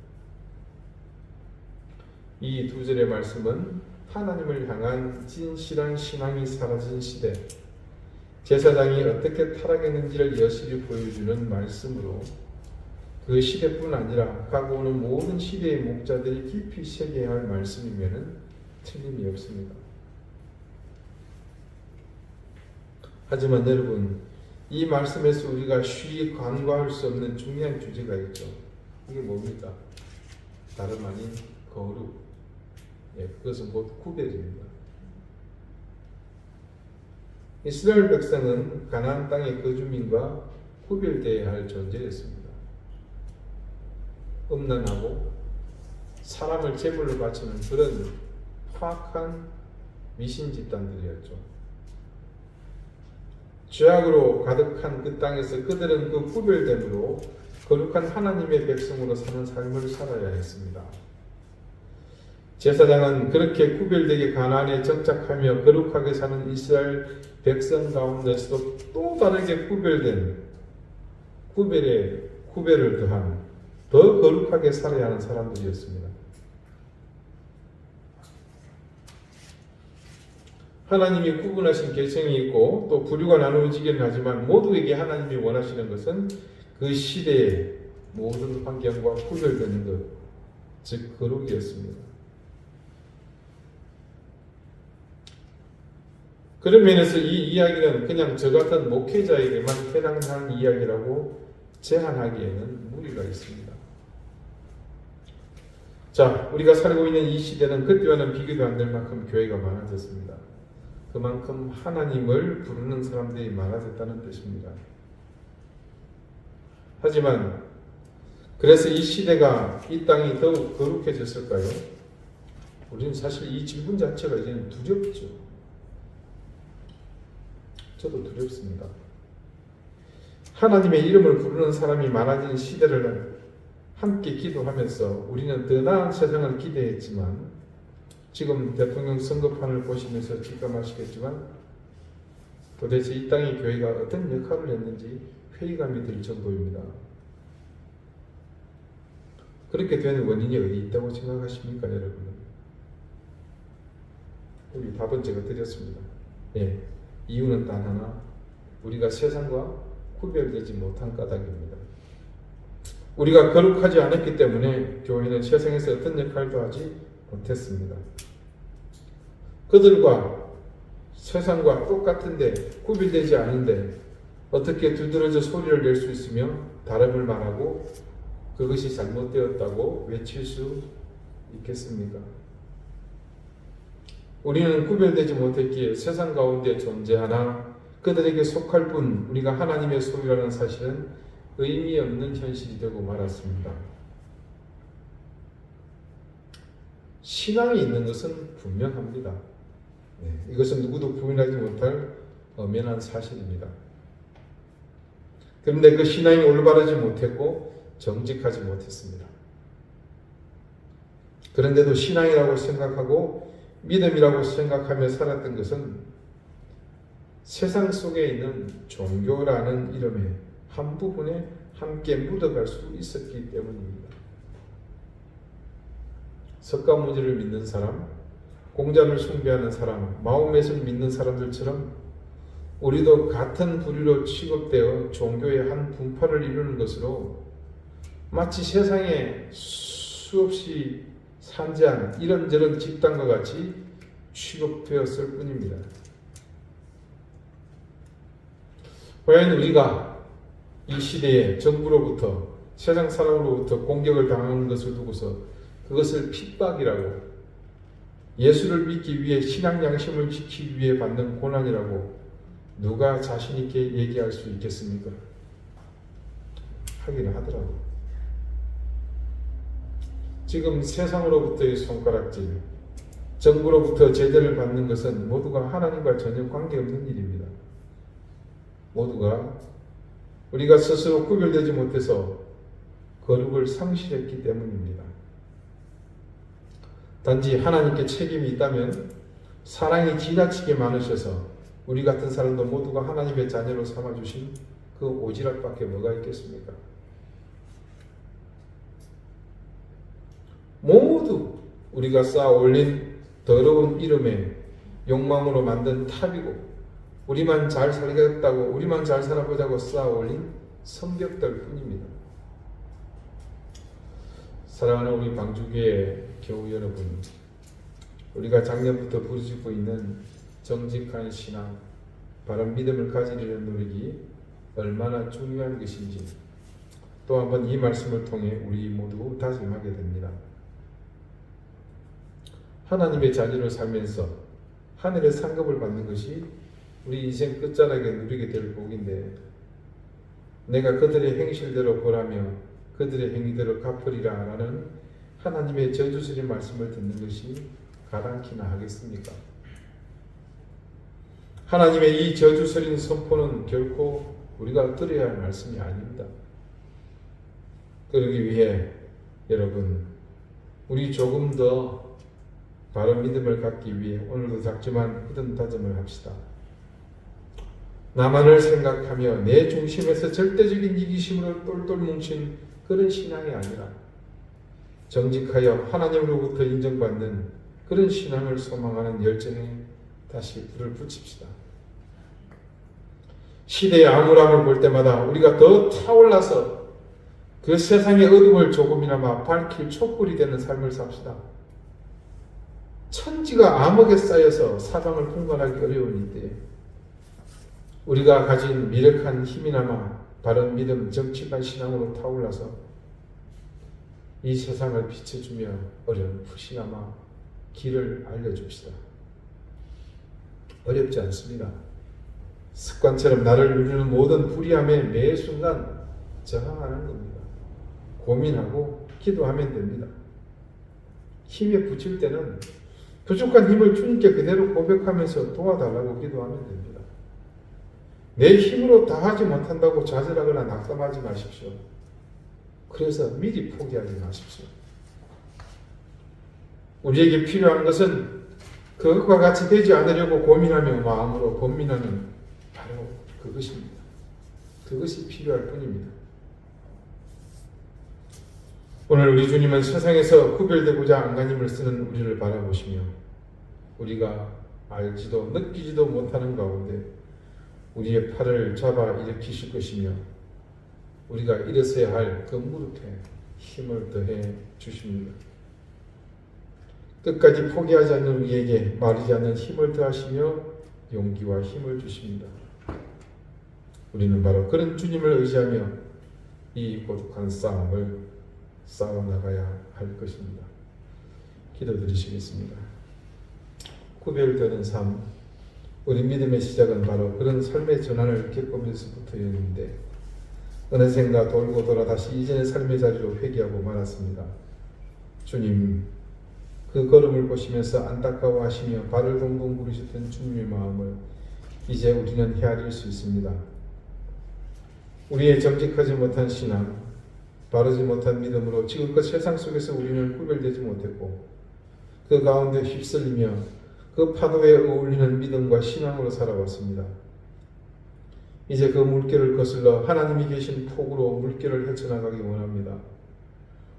이 두 절의 말씀은 하나님을 향한 진실한 신앙이 사라진 시대, 제사장이 어떻게 타락했는지를 여실히 보여주는 말씀으로 그 시대뿐 아니라 가고오는 모든 시대의 목자들이 깊이 새겨야 할 말씀이면 틀림이 없습니다. 하지만 여러분, 이 말씀에서 우리가 쉬이 간과할 수 없는 중요한 주제가 있죠. 이게 뭡니까? 다름 아닌 거룩. 그것은 곧 구별입니다. 이스라엘 백성은 가나안 땅의 거주민과 구별되어야 할 존재였습니다. 음란하고 사람을 제물로 바치는 그런 파악한 미신 집단들이었죠. 죄악으로 가득한 그 땅에서 그들은 그 구별됨으로 거룩한 하나님의 백성으로 사는 삶을 살아야 했습니다. 제사장은 그렇게 구별되게 가나안에 정착하며 거룩하게 사는 이스라엘 백성 가운데서도 또 다르게 구별된 구별을 더한 더 거룩하게 살아야 하는 사람들이었습니다. 하나님이 구분하신 계층이 있고 또 부류가 나누어지기는 하지만 모두에게 하나님이 원하시는 것은 그 시대의 모든 환경과 구별되는 것, 즉 거룩이었습니다. 그런 면에서 이 이야기는 그냥 저 같은 목회자에게만 해당하는 이야기라고 제한하기에는 무리가 있습니다. 자, 우리가 살고 있는 이 시대는 그때와는 비교도 안 될 만큼 교회가 많아졌습니다. 그만큼 하나님을 부르는 사람들이 많아졌다는 뜻입니다. 하지만 그래서 이 시대가, 이 땅이 더욱 거룩해졌을까요? 우리는 사실 이 질문 자체가 이제는 두렵죠. 저도 두렵습니다. 하나님의 이름을 부르는 사람이 많아진 시대를 함께 기도하면서 우리는 더 나은 세상을 기대했지만, 지금 대통령 선거판을 보시면서 직감하시겠지만 도대체 이 땅의 교회가 어떤 역할을 했는지 회의감이 들 정도입니다. 그렇게 된 원인이 어디 있다고 생각하십니까, 여러분? 우리 답은 제가 드렸습니다. 예, 이유는 단 하나, 우리가 세상과 구별되지 못한 까닭입니다. 우리가 거룩하지 않았기 때문에 교회는 세상에서 어떤 역할도 하지 못했습니다. 그들과 세상과 똑같은데, 구별되지 않은데 어떻게 두드러져 소리를 낼 수 있으며 다름을 말하고 그것이 잘못되었다고 외칠 수 있겠습니까? 우리는 구별되지 못했기에 세상 가운데 존재하나 그들에게 속할 뿐 우리가 하나님의 소유라는 사실은 의미 없는 현실이 되고 말았습니다. 신앙이 있는 것은 분명합니다. 이것은 누구도 부인하지 못할 엄연한 사실입니다. 그런데 그 신앙이 올바르지 못했고 정직하지 못했습니다. 그런데도 신앙이라고 생각하고 믿음이라고 생각하며 살았던 것은 세상 속에 있는 종교라는 이름의 한 부분에 함께 묻어갈 수 있었기 때문입니다. 석가모니를 믿는 사람, 공자를 숭배하는 사람, 마호멧을 믿는 사람들처럼 우리도 같은 부류로 취급되어 종교의 한 분파를 이루는 것으로 마치 세상에 수없이 산재한 이런저런 집단과 같이 취급되었을 뿐입니다. 과연 우리가 이 시대에 정부로부터, 세상 사람으로부터 공격을 당하는 것을 두고서 그것을 핍박이라고, 예수를 믿기 위해 신앙 양심을 지키기 위해 받는 고난이라고 누가 자신 있게 얘기할 수 있겠습니까? 하기는 하더라고요. 지금 세상으로부터의 손가락질, 정부로부터 제재를 받는 것은 모두가 하나님과 전혀 관계없는 일입니다. 모두가 우리가 스스로 구별되지 못해서 거룩을 상실했기 때문입니다. 단지 하나님께 책임이 있다면 사랑이 지나치게 많으셔서 우리 같은 사람도 모두가 하나님의 자녀로 삼아주신 그 오지랖밖에 뭐가 있겠습니까? 모두 우리가 쌓아 올린 더러운 이름에 욕망으로 만든 탑이고, 우리만 잘 살겠다고, 우리만 잘 살아보자고 쌓아 올린 성벽들 뿐입니다. 사랑하는 우리 방주교회 교우 여러분, 우리가 작년부터 부르짖고 있는 정직한 신앙, 바른 믿음을 가지려는 노력이 얼마나 중요한 것인지 또 한번 이 말씀을 통해 우리 모두 다짐하게 됩니다. 하나님의 자녀로 살면서 하늘의 상급을 받는 것이 우리 인생 끝자락에 누리게 될 복인데, 내가 그들의 행실대로 벌하며 그들의 행위대로 갚으리라 라는 하나님의 저주스린 말씀을 듣는 것이 가당키나 하겠습니까? 하나님의 이 저주스린 선포는 결코 우리가 들어야 할 말씀이 아닙니다. 그러기 위해 여러분, 우리 조금 더 바른 믿음을 갖기 위해 오늘도 작지만 굳은 다짐을 합시다. 나만을 생각하며 내 중심에서 절대적인 이기심으로 똘똘 뭉친 그런 신앙이 아니라 정직하여 하나님으로부터 인정받는 그런 신앙을 소망하는 열정에 다시 불을 붙입시다. 시대의 암울함을 볼 때마다 우리가 더 타올라서 그 세상의 어둠을 조금이나마 밝힐 촛불이 되는 삶을 삽시다. 천지가 암흑에 쌓여서 사방을 분간하기 어려운 이때에 우리가 가진 미력한 힘이나마 바른 믿음, 정직한 신앙으로 타올라서 이 세상을 비춰주며 어렴풋이나마 길을 알려줍시다. 어렵지 않습니다. 습관처럼 나를 누르는 모든 불의함에 매 순간 저항하는 겁니다. 고민하고 기도하면 됩니다. 힘에 부칠 때는 부족한 힘을 주님께 그대로 고백하면서 도와달라고 기도하면 됩니다. 내 힘으로 다 하지 못한다고 좌절하거나 낙담하지 마십시오. 그래서 미리 포기하지 마십시오. 우리에게 필요한 것은 그것과 같이 되지 않으려고 고민하며 마음으로 고민하는 바로 그것입니다. 그것이 필요할 뿐입니다. 오늘 우리 주님은 세상에서 구별되고자 안간힘을 쓰는 우리를 바라보시며 우리가 알지도 느끼지도 못하는 가운데 우리의 팔을 잡아 일으키실 것이며 우리가 일어서야 할 그 무릎에 힘을 더해 주십니다. 끝까지 포기하지 않는 우리에게 마르지 않는 힘을 더하시며 용기와 힘을 주십니다. 우리는 바로 그런 주님을 의지하며 이 고독한 싸움을 싸워나가야 할 것입니다. 기도드리시겠습니다. 구별되는 삶, 우리 믿음의 시작은 바로 그런 삶의 전환을 겪으면서부터였는데 어느샌가 돌고 돌아 다시 이전의 삶의 자리로 회귀하고 말았습니다. 주님, 그 걸음을 보시면서 안타까워하시며 발을 동동 구르셨던 주님의 마음을 이제 우리는 헤아릴 수 있습니다. 우리의 정직하지 못한 신앙, 바르지 못한 믿음으로 지금껏 세상 속에서 우리는 구별되지 못했고 그 가운데 휩쓸리며 그 파도에 어울리는 믿음과 신앙으로 살아왔습니다. 이제 그 물결을 거슬러 하나님이 계신 폭으로 물결을 헤쳐나가기 원합니다.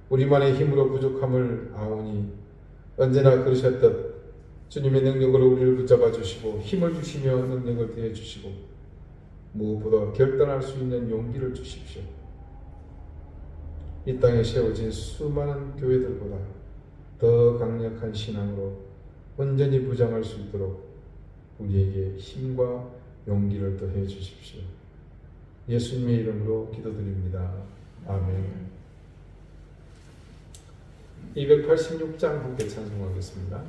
우리만의 힘으로 부족함을 아오니 언제나 그러셨듯 주님의 능력으로 우리를 붙잡아 주시고 힘을 주시며 능력을 더해 주시고 무엇보다 결단할 수 있는 용기를 주십시오. 이 땅에 세워진 수많은 교회들보다 더 강력한 신앙으로 온전히 부장할 수 있도록 우리에게 힘과 용기를 더해 주십시오. 예수님의 이름으로 기도드립니다. 아멘. 286장 함께 찬송하겠습니다.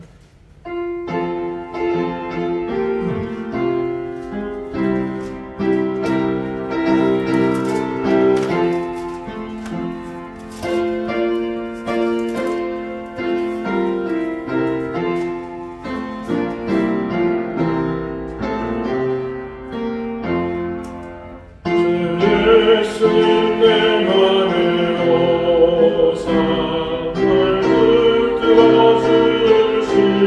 예수님 내 맘을 오사 날 붙들어 주시니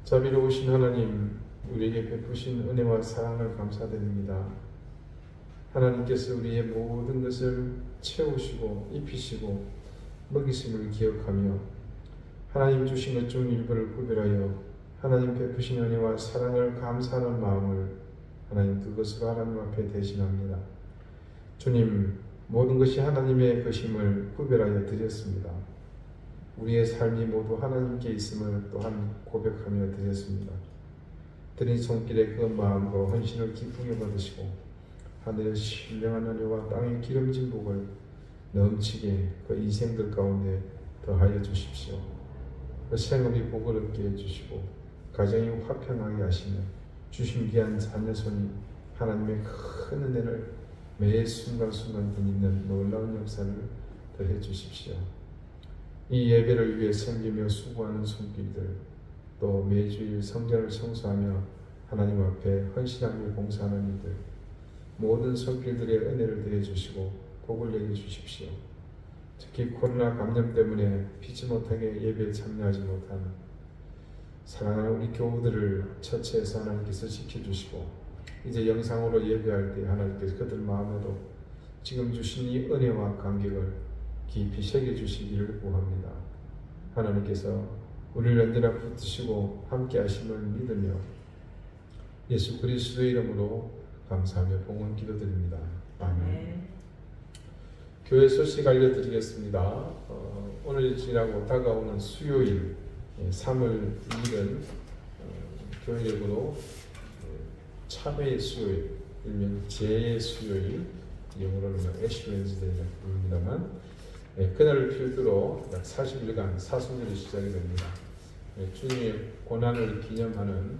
자비로우신 하나님, 우리에게 베푸신 은혜와 사랑을 감사드립니다. 하나님께서 우리의 모든 것을 채우시고 입히시고 먹이심을 기억하며 하나님 주신 것 중 일부를 구별하여 하나님 베푸신 은혜와 사랑을 감사하는 마음을 하나님 그것으로 하나님 앞에 대신합니다. 주님, 모든 것이 하나님의 것임을 구별하여 드렸습니다. 우리의 삶이 모두 하나님께 있음을 또한 고백하며 드렸습니다. 드린 손길에 그 마음과 헌신을 기쁘게 받으시고 하늘의 신령한 은혜와 땅의 기름진 복을 넘치게 그 인생들 가운데 더하여 주십시오. 그 생업이 복을 얻게 해주시고 가정이 화평하게 하시며 주신 귀한 자녀손이 하나님의 큰 은혜를 매 순간순간 드리는 놀라운 역사를 더해 주십시오. 이 예배를 위해 섬기며 수고하는 손길들, 또 매주일 성전을 청소하며 하나님 앞에 헌신하며 봉사하는 이들, 모든 손길들의 은혜를 더해 주시고 복을 내게 주십시오. 특히 코로나 감염 때문에 피치 못하게 예배에 참여하지 못한 사랑하는 우리 교우들을 처치해서 하나님께서 지켜주시고 이제 영상으로 예배할 때 하나님께서 그들 마음에도 지금 주신 이 은혜와 감격을 깊이 새겨주시기를 구합니다. 하나님께서 우리를 언제나 붙드시고 함께 하심을 믿으며 예수 그리스도의 이름으로 감사하며 봉헌 기도드립니다. 아멘. 교회 소식 알려드리겠습니다. 오늘 지나고 다가오는 수요일 3월 2일은 교회 이름으로 참회의 수요일, 일명 제의 수요일, 영어로는 애쉬 웬즈데이라고 부릅니다만 그날을 필두로 약 40일간 사순절이 시작이 됩니다. 주님의 고난을 기념하는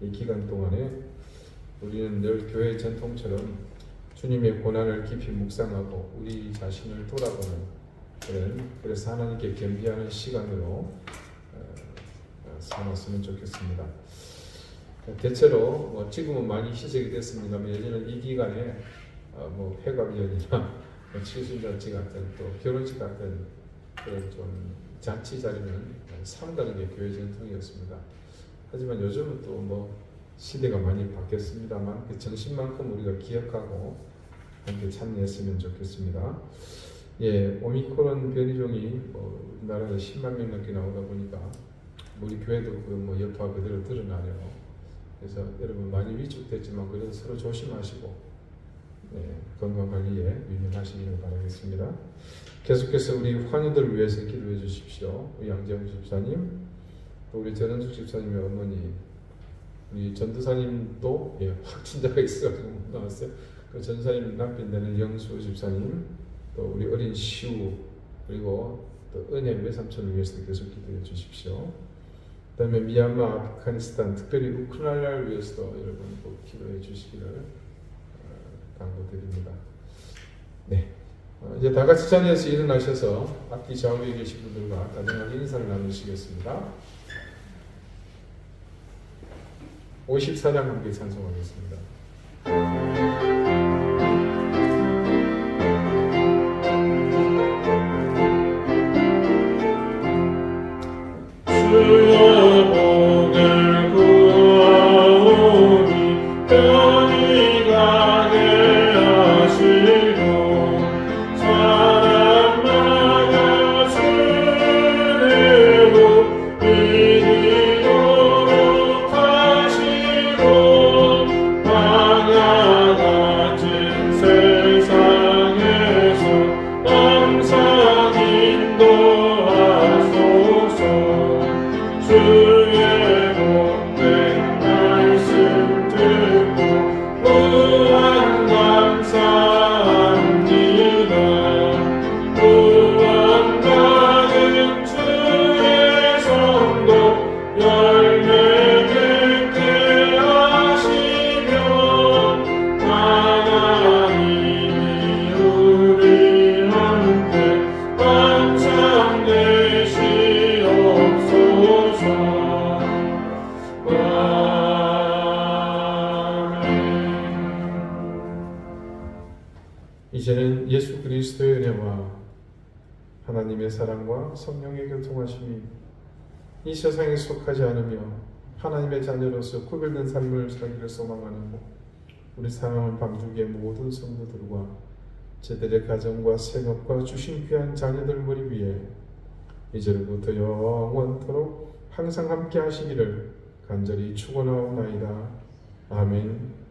이 기간 동안에 우리는 늘 교회 전통처럼 주님의 고난을 깊이 묵상하고 우리 자신을 돌아보는 그래서 하나님께 겸비하는 시간으로 삼았으면 좋겠습니다. 대체로 지금은 많이 희석이 됐습니다만 예전에는 이 기간에 회갑연이나 칠순잔치 같은 또 결혼식 같은 그런 좀 잔치 자리는 상다른 게 교회 전통이었습니다. 하지만 요즘은 또 시대가 많이 바뀌었습니다만 그 정신만큼 우리가 기억하고 함께 참여했으면 좋겠습니다. 오미크론 변이종이 우리나라에 10만 명 넘게 나오다 보니까 우리 교회도 여파 그대로 드러나네요. 그래서 여러분 많이 위축됐지만 그래도 서로 조심하시고 건강관리에 유념하시기를 바라겠습니다. 계속해서 우리 환우들을 위해서 기도해 주십시오. 우리 양재훈 집사님, 또 우리 전은숙 집사님의 어머니, 우리 전도사님도 확진자가 있어가지고 못 나왔어요. 그 전사님 남편 되는 영수 집사님, 또 우리 어린 시우, 그리고 또 은혜 외삼촌을 위해서 계속 기도해 주십시오. 그 다음에 미얀마, 아프가니스탄, 특별히 우크라이나를 위해서도 여러분 꼭 기도해 주시기를 당부드립니다. 이제 다 같이 자리에서 일어나셔서 앞뒤 좌우에 계신 분들과 다정하게 인사를 나누시겠습니다. 54장 함께 찬송하겠습니다. 주여 복을 구하오니 편히 가게 하시고 사람마다 주내고 이기도록 하시고 광야 같은 세상에서 항상 인도하소서. 주의 복된 말씀 듣고 무한 감사합니다. 구원받은 주의 성도 열매 맺게 하시며 하나님이 우리한테 항상 되시옵소서. 이제는 예수 그리스도의 은혜와 하나님의 사랑과 성령의 교통하심이 이 세상에 속하지 않으며 하나님의 자녀로서 구별된 삶을 살기를 소망하는 우리 사랑하는 방주교의 모든 성도들과 저들의 가정과 생업과 주신 귀한 자녀들 머리 위에 이제부터 영원토록 항상 함께 하시기를 간절히 축원하옵나이다. 아멘.